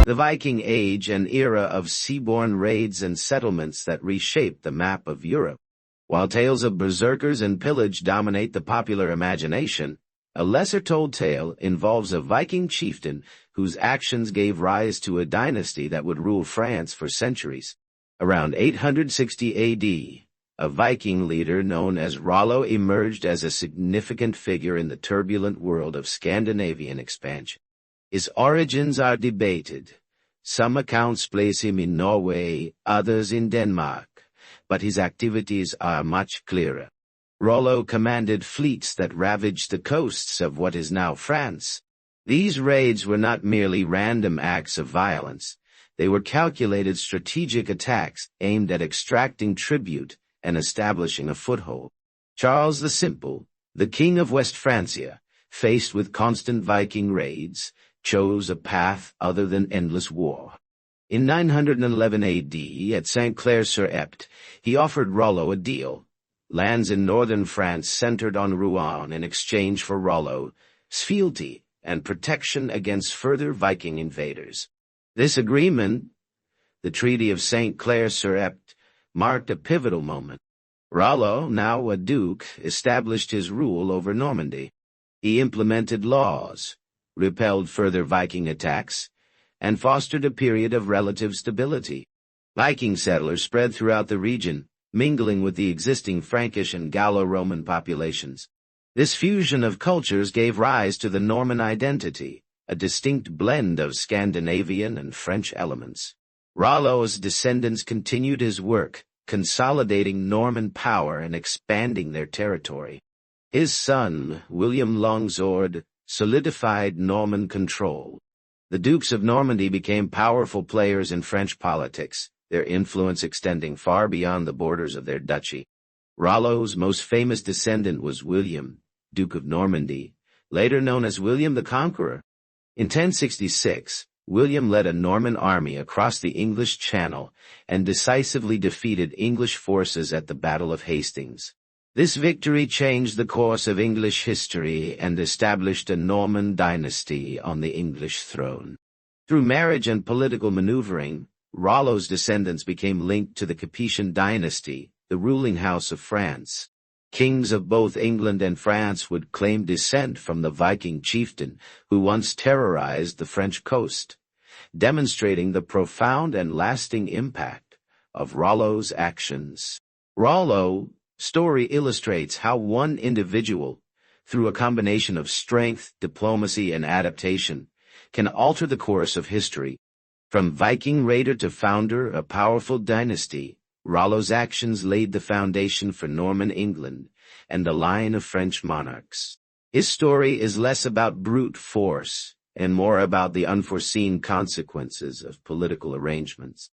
The Viking Age, an era of seaborne raids and settlements that reshaped the map of Europe. While tales of berserkers and pillage dominate the popular imagination, a lesser-told tale involves a Viking chieftain whose actions gave rise to a dynasty that would rule France for centuries. Around 860 A.D., a Viking leader known as Rollo emerged as a significant figure in the turbulent world of Scandinavian expansion. His origins are debated. Some accounts place him in Norway, others in Denmark, but his activities are much clearer. Rollo commanded fleets that ravaged the coasts of what is now France. These raids were not merely random acts of violence. They were calculated strategic attacks aimed at extracting tribute and establishing a foothold. Charles the Simple, the king of West Francia, faced with constant Viking raids, chose a path other than endless war. In 911 A.D., at St. Clair-sur-Epte, he offered Rollo a deal. Lands in northern France centered on Rouen in exchange for Rollo's fealty and protection against further Viking invaders. This agreement, the Treaty of St. Clair-sur-Epte, marked a pivotal moment. Rollo, now a duke, established his rule over Normandy. He implemented laws, repelled further Viking attacks, and fostered a period of relative stability. Viking settlers spread throughout the region, mingling with the existing Frankish and Gallo-Roman populations. This fusion of cultures gave rise to the Norman identity, a distinct blend of Scandinavian and French elements. Rollo's descendants continued his work, consolidating Norman power and expanding their territory. His son, William Longsword, solidified Norman control. The Dukes of Normandy became powerful players in French politics, their influence extending far beyond the borders of their duchy. Rollo's most famous descendant was William, Duke of Normandy, later known as William the Conqueror. In 1066, William led a Norman army across the English Channel and decisively defeated English forces at the Battle of Hastings. This victory changed the course of English history and established a Norman dynasty on the English throne. Through marriage and political maneuvering, Rollo's descendants became linked to the Capetian dynasty, the ruling house of France. Kings of both England and France would claim descent from the Viking chieftain who once terrorized the French coast, demonstrating the profound and lasting impact of Rollo's actions. Rollo's story illustrates how one individual, through a combination of strength, diplomacy, and adaptation, can alter the course of history. From Viking raider to founder of a powerful dynasty, Rollo's actions laid the foundation for Norman England and the line of French monarchs. His story is less about brute force and more about the unforeseen consequences of political arrangements.